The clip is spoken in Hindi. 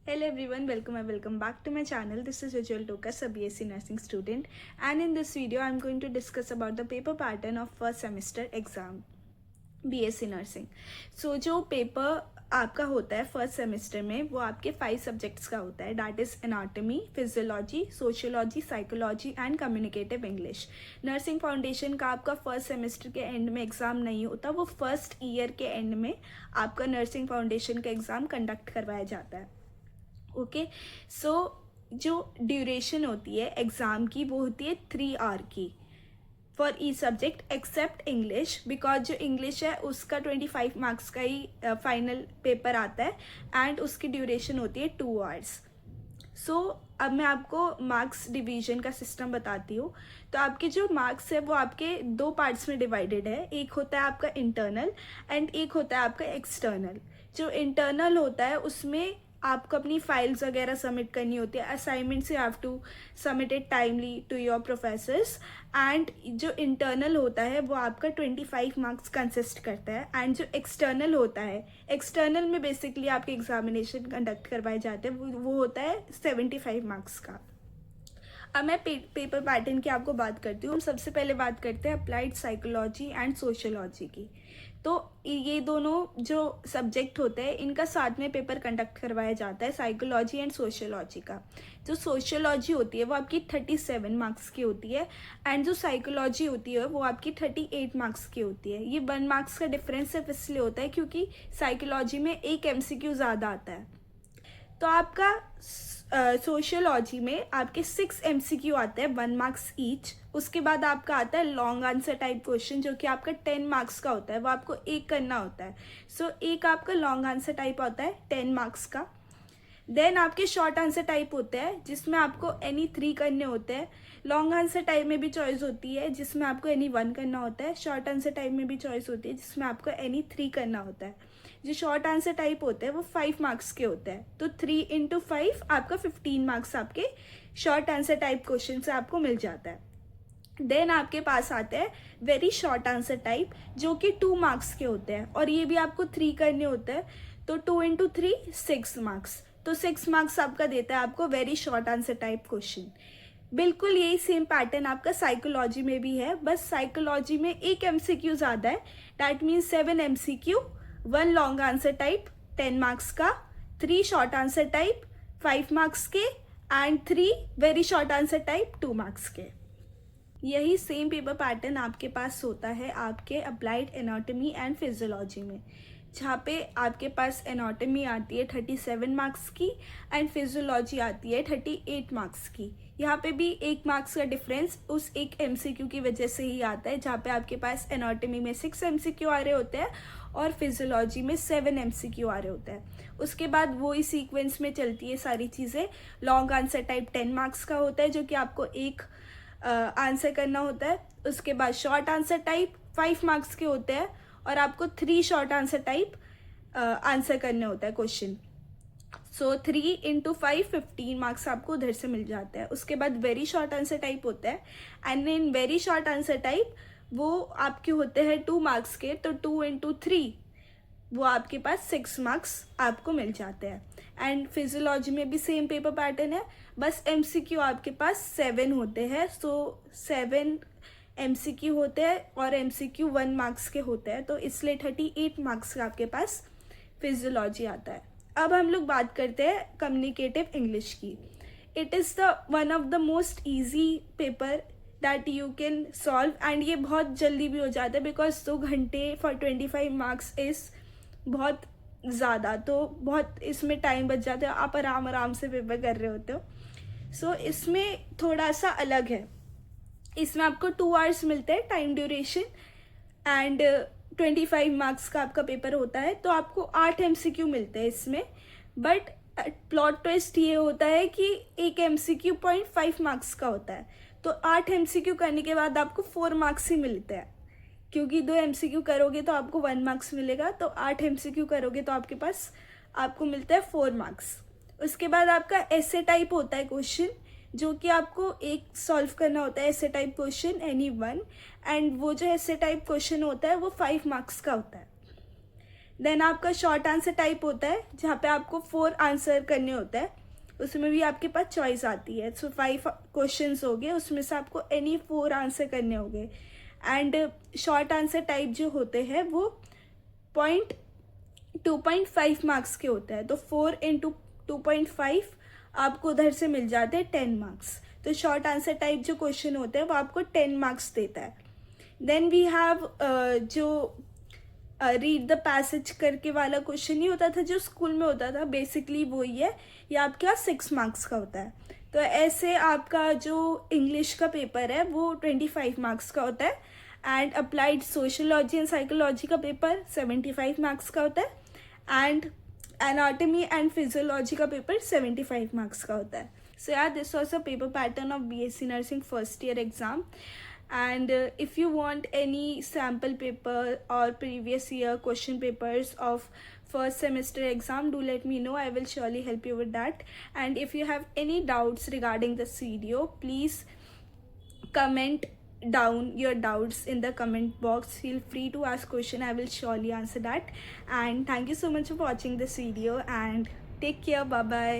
Hello everyone, welcome back to my channel. This is Ujjwal Tokas, a BSc nursing student, and in this video I'm going to discuss about the paper pattern of first semester exam BSc nursing. So जो पेपर आपका होता है फर्स्ट सेमेस्टर में वो आपके 5 सब्जेक्ट्स का होता है, that is anatomy, physiology, sociology, psychology and communicative English. Nursing foundation का आपका फर्स्ट सेमेस्टर के एंड में एग्ज़ाम नहीं होता, वो फर्स्ट ईयर के एंड में आपका नर्सिंग फाउंडेशन का एग्ज़ाम कंडक्ट करवाया जाता है. ओके, सो जो ड्यूरेशन होती है एग्ज़ाम की वो होती है 3 आवर की for each subject except English, because जो इंग्लिश है उसका 25 मार्क्स का ही फाइनल पेपर आता है एंड उसकी ड्यूरेशन होती है 2 आवर्स. सो अब मैं आपको मार्क्स डिवीजन का सिस्टम बताती हूँ. तो आपके जो मार्क्स है वो आपके 2 पार्ट्स में डिवाइडेड है. एक होता है आपका इंटरनल एंड एक होता है आपका एक्सटर्नल. जो इंटरनल होता है उसमें आपको अपनी फाइल्स वगैरह सबमिट करनी होती है. Assignments you have to submit it timely to your professors. And जो इंटरनल होता है वो आपका 25 मार्क्स कंसिस्ट करता है. एंड जो एक्सटर्नल होता है, एक्सटर्नल में बेसिकली आपके एग्जामिनेशन कंडक्ट करवाए जाते हैं, वो होता है 75 मार्क्स का. अब मैं पेपर पैटर्न की आपको बात करती हूँ. हम सबसे पहले बात करते हैं अप्लाइड साइकोलॉजी एंड सोशियोलॉजी की. तो ये दोनों जो सब्जेक्ट होते हैं इनका साथ में पेपर कंडक्ट करवाया जाता है, साइकोलॉजी एंड सोशियोलॉजी का. जो सोशियोलॉजी होती है वो आपकी 37 मार्क्स की होती है एंड जो साइकोलॉजी होती है वो आपकी 38 मार्क्स की होती है. ये 1 मार्क्स का डिफरेंस सिर्फ इसलिए होता है क्योंकि साइकोलॉजी में एक MCQ ज़्यादा आता है. तो आपका सोशियोलॉजी में आपके 6 MCQ आते हैं, 1 मार्क्स ईच. उसके बाद आपका आता है लॉन्ग आंसर टाइप क्वेश्चन जो कि आपका 10 मार्क्स का होता है, वो आपको एक करना होता है. सो एक आपका लॉन्ग आंसर टाइप होता है 10 मार्क्स का. देन आपके शॉर्ट आंसर टाइप होते हैं जिसमें आपको एनी 3 करने होते हैं. लॉन्ग आंसर टाइप में भी चॉइस होती है जिसमें आपको एनी 1 करना होता है. शॉर्ट आंसर टाइप में भी चॉइस होती है जिसमें आपको एनी 3 करना होता है. जो शॉर्ट आंसर टाइप होते हैं वो 5 मार्क्स के होते हैं. तो 3 × 5 आपका 15 मार्क्स आपके शॉर्ट आंसर टाइप क्वेश्चन से आपको मिल जाता है. देन आपके पास आते हैं वेरी शॉर्ट आंसर टाइप जो कि 2 मार्क्स के होते हैं और ये भी आपको 3 करने होते हैं. तो 2 × 3 6 मार्क्स. तो 6 मार्क्स आपका देता है आपको very short answer type question. बिल्कुल यही सेम पैटर्न आपका साइकोलॉजी में भी है, बस साइकोलॉजी में एक MCQ ज़्यादा है. That means 7 MCQ, 1 long answer type 10 marks का, 3 शॉर्ट आंसर टाइप 5 मार्क्स के and 3 very short answer type 2 marks के. यही सेम पेपर पैटर्न आपके पास होता है आपके अप्लाइड एनाटॉमी एंड फिजियोलॉजी में, जहाँ पे आपके पास एनाटॉमी आती है 37 मार्क्स की एंड फिजियोलॉजी आती है 38 मार्क्स की. यहाँ पे भी 1 मार्क्स का डिफरेंस उस एक MCQ की वजह से ही आता है, जहाँ पे आपके पास एनाटॉमी में 6 MCQ आ रहे होते हैं और फिजियोलॉजी में 7 MCQ आ रहे होते हैं. उसके बाद वही सीक्वेंस में चलती है सारी चीज़ें. लॉन्ग आंसर टाइप 10 मार्क्स का होता है जो कि आपको एक आंसर करना होता है. उसके बाद शॉर्ट आंसर टाइप 5 मार्क्स के होते हैं और आपको 3 शॉर्ट आंसर टाइप आंसर करने होता है क्वेश्चन. सो 3 × 5 15 मार्क्स आपको उधर से मिल जाता है. उसके बाद वेरी शॉर्ट आंसर टाइप होता है and in very short answer type वो आपके होते हैं 2 मार्क्स के. तो 2 × 3 वो आपके पास 6 मार्क्स आपको मिल जाते हैं. एंड फिजियोलॉजी में भी सेम पेपर पैटर्न है, बस MCQ आपके पास 7 होते हैं. सो 7 MCQ होते हैं और MCQ 1 मार्क्स के होते हैं, तो इसलिए 38 मार्क्स का आपके पास फिजियोलॉजी आता है. अब हम लोग बात करते हैं कम्युनिकेटिव इंग्लिश की. It is the one of the most easy paper that you can solve and ये बहुत जल्दी भी हो जाता है बिकॉज 2 घंटे फॉर 25 मार्क्स इज़ बहुत ज़्यादा. तो बहुत इसमें टाइम बच जाता है, आप आराम से पेपर कर रहे होते हो. सो इसमें थोड़ा सा अलग है. इसमें आपको 2 आवर्स मिलते हैं टाइम ड्यूरेशन एंड 25 मार्क्स का आपका पेपर होता है. तो आपको 8 MCQ मिलते हैं इसमें. बट प्लॉट ट्विस्ट ये होता है कि एक MCQ 0.5 मार्क्स का होता है. तो 8 MCQ करने के बाद आपको 4 मार्क्स ही मिलते हैं, क्योंकि 2 MCQ करोगे तो आपको 1 मार्क्स मिलेगा. तो 8 MCQ करोगे तो आपके पास आपको मिलता है 4 मार्क्स. उसके बाद आपका ऐसे टाइप होता है क्वेश्चन जो कि आपको एक सॉल्व करना होता है, ऐसे टाइप क्वेश्चन एनी 1. एंड वो जो ऐसे टाइप क्वेश्चन होता है वो 5 मार्क्स का होता है. देन आपका शॉर्ट आंसर टाइप होता है जहाँ पे आपको 4 आंसर करने होते हैं, उसमें भी आपके पास चॉइस आती है। सो 5 क्वेश्चंस हो गए, उसमें से आपको एनी 4 आंसर करने होंगे। एंड शॉर्ट आंसर टाइप जो होते हैं वो 2.5 मार्क्स के होते हैं, तो 4 इंटू 2.5 आपको उधर से मिल जाते हैं 10 मार्क्स। तो शॉर्ट आंसर टाइप जो क्वेश्चन होते हैं वो आपको 10 मार्क्स देता है। देन वी हैव जो रीड द पैसेज करके वाला क्वेश्चन नहीं होता था जो स्कूल में होता था, बेसिकली वही है, ये आपके पास 6 मार्क्स का होता है। तो ऐसे आपका जो इंग्लिश का पेपर है वो 25 मार्क्स का होता है, and applied sociology and psychology का पेपर 75 मार्क्स का होता है, एंड एनाटॉमी एंड फिजियोलॉजी का पेपर 75 मार्क्स का होता है। सो यार, this was a paper pattern of BSc nursing first year exam. And if you want any sample paper or previous year question papers of first semester exam, do let me know. I will surely help you with that. And if you have any doubts regarding this video, please comment down your doubts in the comment box. Feel free to ask question, I will surely answer that. And thank you so much for watching this video, and take care. Bye bye.